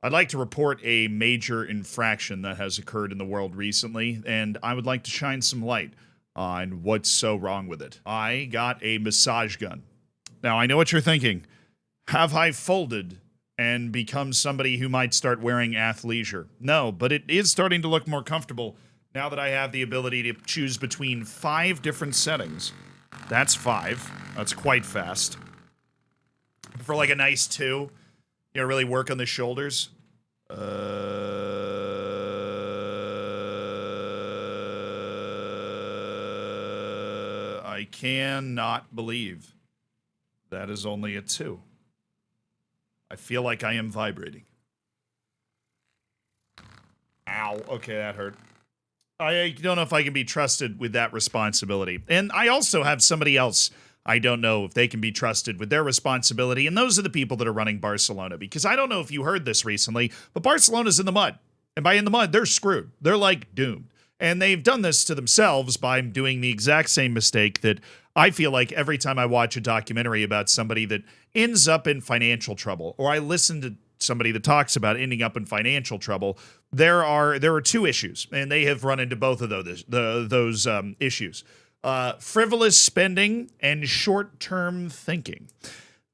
I'd like to report a major infraction that has occurred in the world recently, and I would like to shine some light on what's so wrong with it. I got a massage gun. Now, I know what you're thinking. Have I folded and become somebody who might start wearing athleisure? No, but it is starting to look more comfortable now that I have the ability to choose between 5 different settings. That's 5. That's quite fast. For like a nice 2, really work on the shoulders. I cannot believe that is only a 2. I feel like I am vibrating. Ow. Okay, that hurt. I don't know if I can be trusted with that responsibility. And I also have somebody else I don't know if they can be trusted with their responsibility, and those are the people that are running Barcelona, because I don't know if you heard this recently, but Barcelona's in the mud. And by in the mud, they're screwed. They're like doomed. And they've done this to themselves by doing the exact same mistake that I feel like every time I watch a documentary about somebody that ends up in financial trouble, or I listen to somebody that talks about ending up in financial trouble, there are 2 issues, and they have run into both of those issues. Frivolous spending and short-term thinking.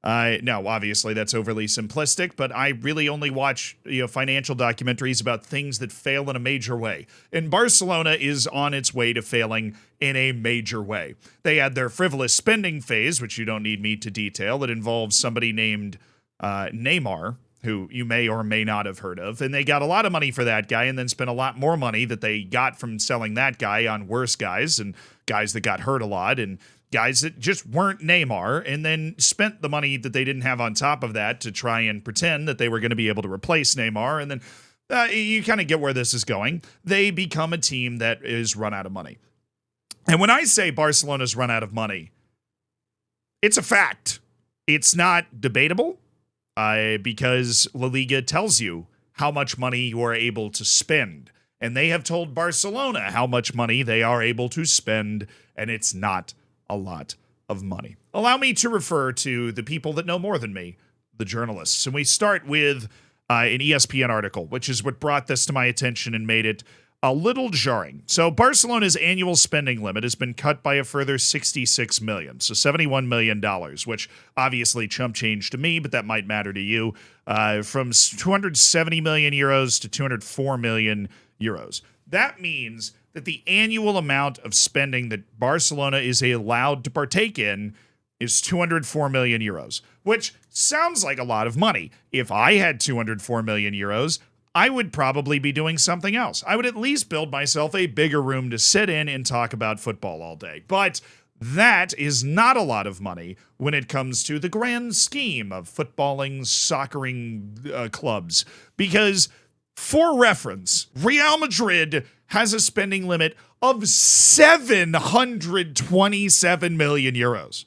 Now, obviously, that's overly simplistic, but I really only watch financial documentaries about things that fail in a major way. And Barcelona is on its way to failing in a major way. They had their frivolous spending phase, which you don't need me to detail, that involves somebody named Neymar, who you may or may not have heard of. And they got a lot of money for that guy and then spent a lot more money that they got from selling that guy on worse guys and guys that got hurt a lot and guys that just weren't Neymar, and then spent the money that they didn't have on top of that to try and pretend that they were going to be able to replace Neymar. And then you kind of get where this is going. They become a team that is run out of money. And when I say Barcelona's run out of money, it's a fact. It's not debatable. Because La Liga tells you how much money you are able to spend. And they have told Barcelona how much money they are able to spend, and it's not a lot of money. Allow me to refer to the people that know more than me, the journalists. And we start with an ESPN article, which is what brought this to my attention and made it a little jarring. So Barcelona's annual spending limit has been cut by a further $66 million, so $71 million, which obviously chump change to me, but that might matter to you, from 270 million euros to 204 million euros. That means that the annual amount of spending that Barcelona is allowed to partake in is 204 million euros, which sounds like a lot of money. If I had 204 million euros, I would probably be doing something else. I would at least build myself a bigger room to sit in and talk about football all day. But that is not a lot of money when it comes to the grand scheme of footballing, soccering clubs. Because, for reference, Real Madrid has a spending limit of 727 million euros.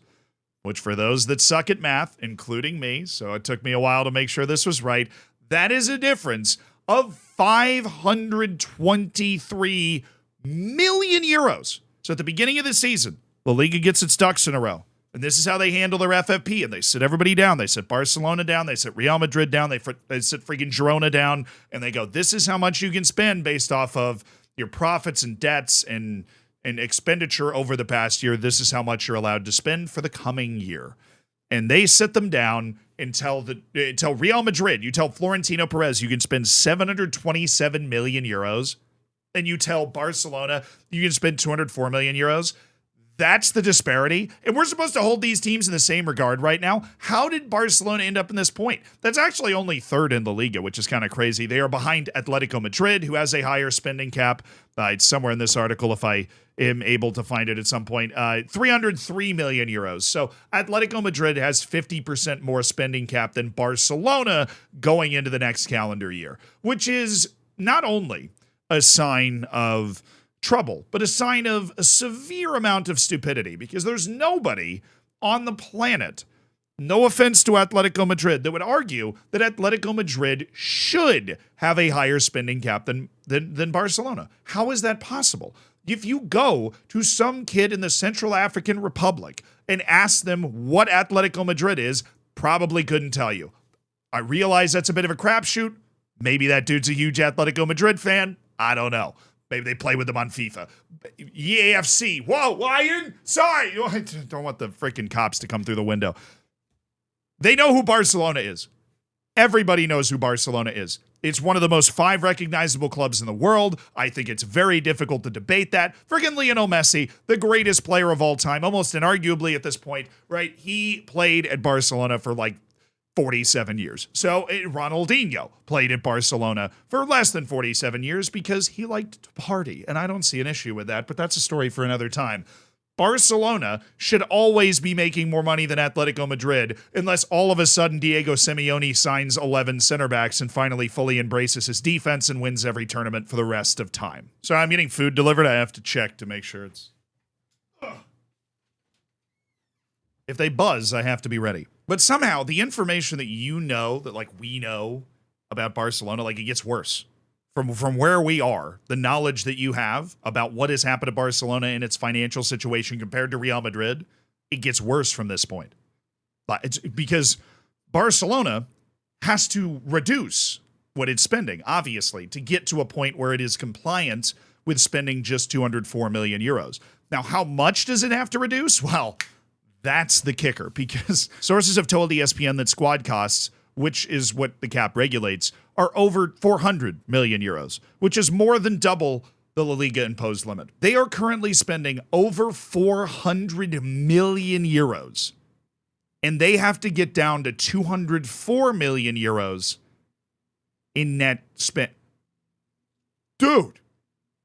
Which, for those that suck at math, including me, so it took me a while to make sure this was right, that is a difference of 523 million euros. So at the beginning of the season, La Liga gets its ducks in a row. And this is how they handle their FFP. And they sit everybody down. They sit Barcelona down. They sit Real Madrid down. They sit freaking Girona down. And they go, this is how much you can spend based off of your profits and debts and expenditure over the past year. This is how much you're allowed to spend for the coming year. And they sit them down and tell Real Madrid, you tell Florentino Perez you can spend 727 million euros, and you tell Barcelona you can spend 204 million euros. That's the disparity. And we're supposed to hold these teams in the same regard right now. How did Barcelona end up in this point? That's actually only 3rd in the Liga, which is kind of crazy. They are behind Atletico Madrid, who has a higher spending cap. It's somewhere in this article if I am able to find it at some point. 303 million euros. So Atletico Madrid has 50% more spending cap than Barcelona going into the next calendar year, which is not only a sign of trouble, but a sign of a severe amount of stupidity, because there's nobody on the planet, no offense to Atletico Madrid, that would argue that Atletico Madrid should have a higher spending cap than Barcelona. How is that possible? If you go to some kid in the Central African Republic and ask them what Atletico Madrid is, probably couldn't tell you. I realize that's a bit of a crapshoot. Maybe that dude's a huge Atletico Madrid fan. I don't know. Maybe they play with them on FIFA. EAFC. Whoa, Lion. Sorry. I don't want the freaking cops to come through the window. They know who Barcelona is. Everybody knows who Barcelona is. It's one of the most 5 recognizable clubs in the world. I think it's very difficult to debate that. Friggin' Lionel Messi, the greatest player of all time, almost inarguably at this point, right? He played at Barcelona for like 47 years. So Ronaldinho played at Barcelona for less than 47 years because he liked to party. And I don't see an issue with that, but that's a story for another time. Barcelona should always be making more money than Atletico Madrid unless all of a sudden Diego Simeone signs 11 center backs and finally fully embraces his defense and wins every tournament for the rest of time. So I'm getting food delivered. I have to check to make sure it's... If they buzz, I have to be ready. But somehow the information that you know, that like we know about Barcelona, like it gets worse. From where we are, the knowledge that you have about what has happened to Barcelona and its financial situation compared to Real Madrid, it gets worse from this point. It's because Barcelona has to reduce what it's spending, obviously, to get to a point where it is compliant with spending just 204 million euros. Now, how much does it have to reduce? Well, that's the kicker, because sources have told ESPN that squad costs, which is what the cap regulates, are over 400 million euros, which is more than double the La Liga imposed limit. They are currently spending over 400 million euros, and they have to get down to 204 million euros in net spend. Dude,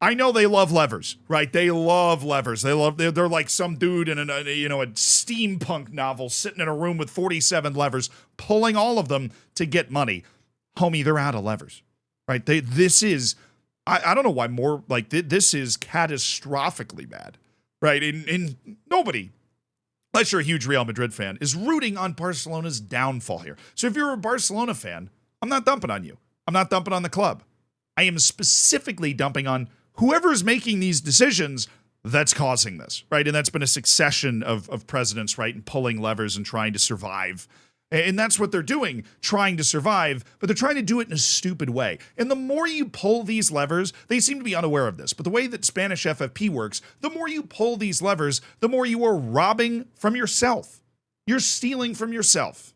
I know they love levers, right? They love levers. They're like some dude in a steampunk novel sitting in a room with 47 levers, pulling all of them to get money. Homie, they're out of levers, right? This is, I don't know why more, like this is catastrophically bad, right? And nobody, unless you're a huge Real Madrid fan, is rooting on Barcelona's downfall here. So if you're a Barcelona fan, I'm not dumping on you. I'm not dumping on the club. I am specifically dumping on whoever's making these decisions that's causing this, right? And that's been a succession of presidents, right? And pulling levers and trying to survive. And that's what they're doing, trying to survive, but they're trying to do it in a stupid way. And the more you pull these levers, they seem to be unaware of this, but the way that Spanish FFP works, the more you pull these levers, the more you are robbing from yourself. You're stealing from yourself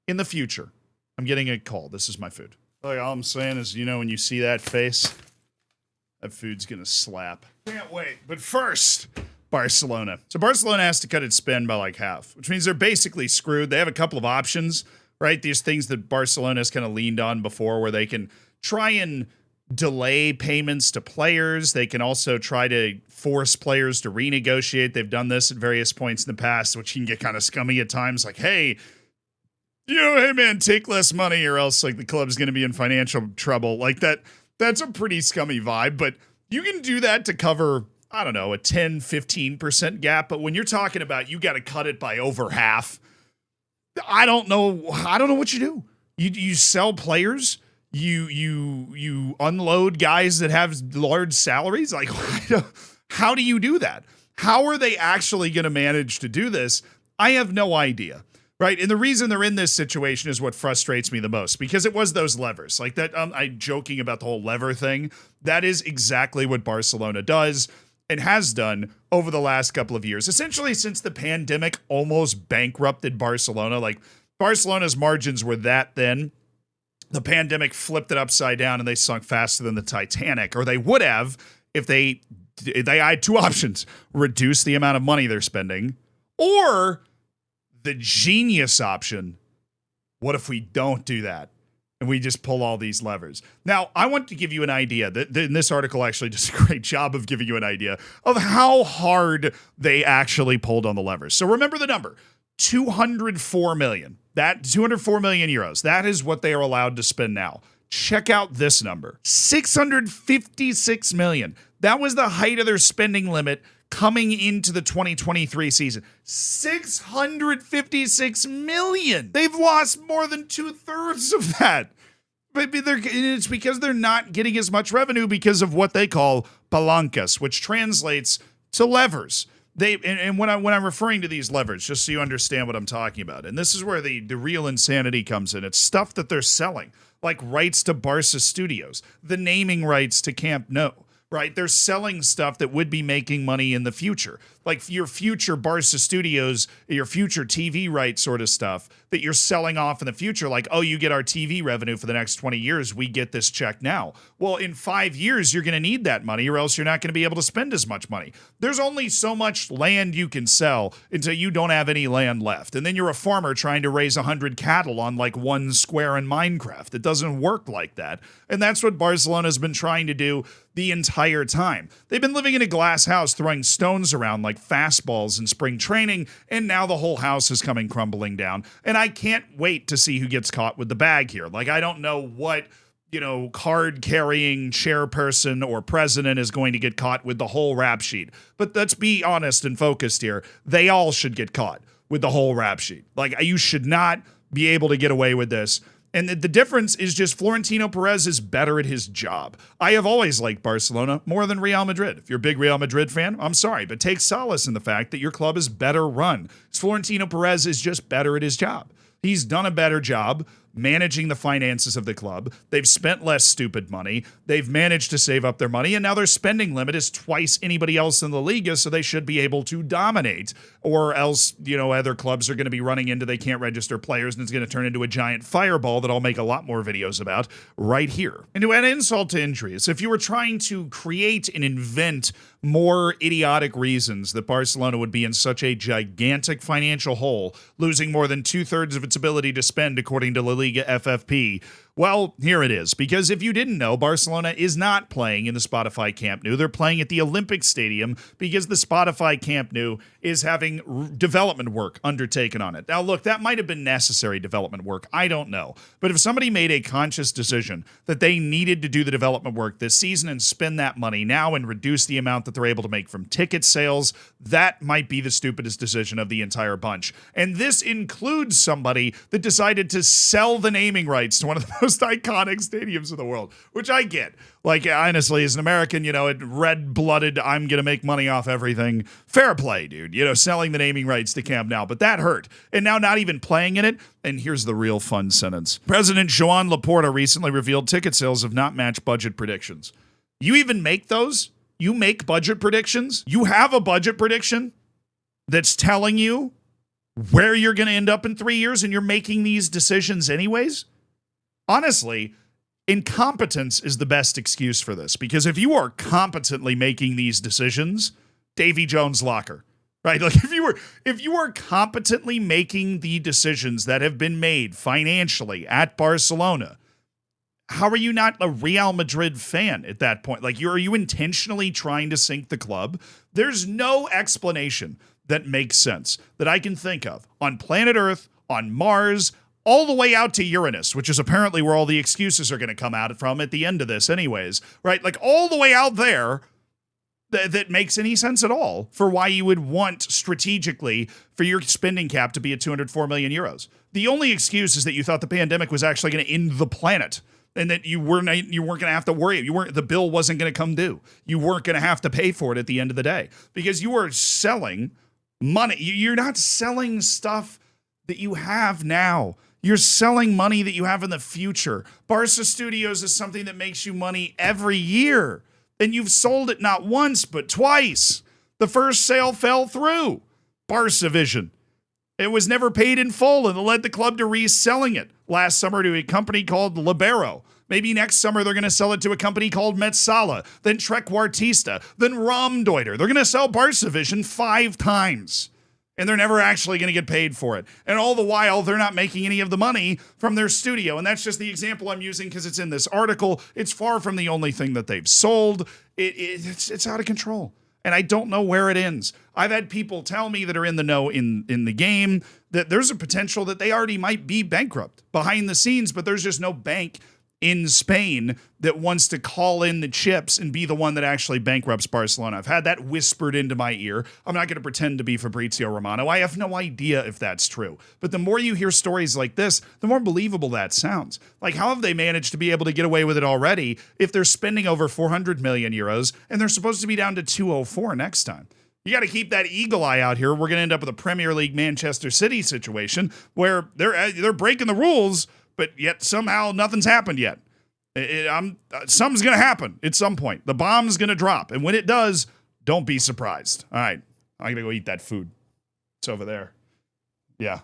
in the future. I'm getting a call. This is my food. Like, all I'm saying is, when you see that face, that food's going to slap. Can't wait. But first, Barcelona. So Barcelona has to cut its spend by like half, which means they're basically screwed. They have a couple of options, right? These things that Barcelona has kind of leaned on before where they can try and delay payments to players. They can also try to force players to renegotiate. They've done this at various points in the past, which can get kind of scummy at times. Like, hey man, take less money or else like the club's going to be in financial trouble. Like that's a pretty scummy vibe, but you can do that to cover, I don't know, a 10, 15% gap. But when you're talking about you got to cut it by over half, I don't know what you do. You sell players, you unload guys that have large salaries. Like, how do you do that? How are they actually going to manage to do this? I have no idea. Right. And the reason they're in this situation is what frustrates me the most, because it was those levers like that. I'm joking about the whole lever thing. That is exactly what Barcelona does and has done over the last couple of years, essentially since the pandemic almost bankrupted Barcelona. Like Barcelona's margins were that thin. The pandemic flipped it upside down and they sunk faster than the Titanic, or they would have if they had two options: reduce the amount of money they're spending, or the genius option, what if we don't do that and we just pull all these levers? Now, I want to give you an idea. And this article actually does a great job of giving you an idea of how hard they actually pulled on the levers. So remember the number, 204 million. That 204 million euros, that is what they are allowed to spend now. Check out this number, 656 million. That was the height of their spending limit coming into the 2023 season. 656 million. They've lost more than 2/3 of that. But it's because they're not getting as much revenue because of what they call palancas, which translates to levers. And when I'm referring to these levers, just so you understand what I'm talking about, and this is where the real insanity comes in. It's stuff that they're selling, like rights to Barca Studios, the naming rights to Camp Nou. Right? They're selling stuff that would be making money in the future. Like your future Barca Studios, your future TV rights sort of stuff that you're selling off in the future. Like, oh, you get our TV revenue for the next 20 years. We get this check now. Well, in 5 years, you're going to need that money or else you're not going to be able to spend as much money. There's only so much land you can sell until you don't have any land left. And then you're a farmer trying to raise 100 cattle on like 1 square in Minecraft. It doesn't work like that. And that's what Barcelona's been trying to do the entire time. They've been living in a glass house, throwing stones around like fastballs in spring training, and now the whole house is coming crumbling down. And I can't wait to see who gets caught with the bag here. Like, I don't know what, card-carrying chairperson or president is going to get caught with the whole rap sheet. But let's be honest and focused here. They all should get caught with the whole rap sheet. Like, you should not be able to get away with this. And the difference is just Florentino Perez is better at his job. I have always liked Barcelona more than Real Madrid. If you're a big Real Madrid fan, I'm sorry, but take solace in the fact that your club is better run. Florentino Perez is just better at his job. He's done a better job managing the finances of the club. They've spent less stupid money. They've managed to save up their money, and now their spending limit is twice anybody else in the Liga, so they should be able to dominate. Or else, other clubs are going to be running into they can't register players, and it's going to turn into a giant fireball that I'll make a lot more videos about right here. And to add insult to injuries, if you were trying to create and invent more idiotic reasons that Barcelona would be in such a gigantic financial hole, losing more than 2/3 of its ability to spend according to La Liga FFP, well, here it is. Because if you didn't know, Barcelona is not playing in the Spotify Camp Nou. They're playing at the Olympic Stadium because the Spotify Camp Nou is having development work undertaken on it. Now, look, that might have been necessary development work. I don't know. But if somebody made a conscious decision that they needed to do the development work this season and spend that money now and reduce the amount that they're able to make from ticket sales, that might be the stupidest decision of the entire bunch. And this includes somebody that decided to sell the naming rights to one of the most iconic stadiums in the world, which I get. Like, honestly, as an American, red-blooded, I'm going to make money off everything. Fair play, dude. Selling the naming rights to Camp Nou. But that hurt. And now not even playing in it. And here's the real fun sentence. President Joan Laporta recently revealed ticket sales have not matched budget predictions. You even make those? You make budget predictions? You have a budget prediction that's telling you where you're going to end up in 3 years, and you're making these decisions anyways? Honestly, incompetence is the best excuse for this, because if you are competently making these decisions, Davy Jones' locker, right? Like if you are competently making the decisions that have been made financially at Barcelona, how are you not a Real Madrid fan at that point? Like, are you intentionally trying to sink the club? There's no explanation that makes sense that I can think of on planet Earth, on Mars, all the way out to Uranus, which is apparently where all the excuses are going to come out from at the end of this anyways, right? Like, all the way out there that makes any sense at all for why you would want strategically for your spending cap to be at 204 million euros. The only excuse is that you thought the pandemic was actually going to end the planet, and that you weren't going to have to worry. The bill wasn't going to come due. You weren't going to have to pay for it at the end of the day, because you are selling money. You're not selling stuff that you have now. You're selling money that you have in the future. Barca Studios is something that makes you money every year. And you've sold it not once, but twice. The first sale fell through. Barca Vision. It was never paid in full, and it led the club to reselling it last summer to a company called Libero. Maybe next summer they're going to sell it to a company called Metsala, then Trequartista, then Raumdeuter. They're going to sell Barca Vision 5 times. And they're never actually going to get paid for it. And all the while, they're not making any of the money from their studio. And that's just the example I'm using because it's in this article. It's far from the only thing that they've sold. It's out of control. And I don't know where it ends. I've had people tell me that are in the know in the game that there's a potential that they already might be bankrupt behind the scenes, but there's just no bank in Spain that wants to call in the chips and be the one that actually bankrupts Barcelona. I've had that whispered into my ear. I'm not going to pretend to be Fabrizio Romano. I have no idea if that's true. But the more you hear stories like this, the more believable that sounds. Like, how have they managed to be able to get away with it already if they're spending over 400 million euros and they're supposed to be down to 204 next time? You got to keep that eagle eye out here. We're going to end up with a Premier League Manchester City situation where they're breaking the rules, but yet somehow nothing's happened yet. Something's going to happen at some point. The bomb's going to drop. And when it does, don't be surprised. All right. I'm going to go eat that food. It's over there. Yeah.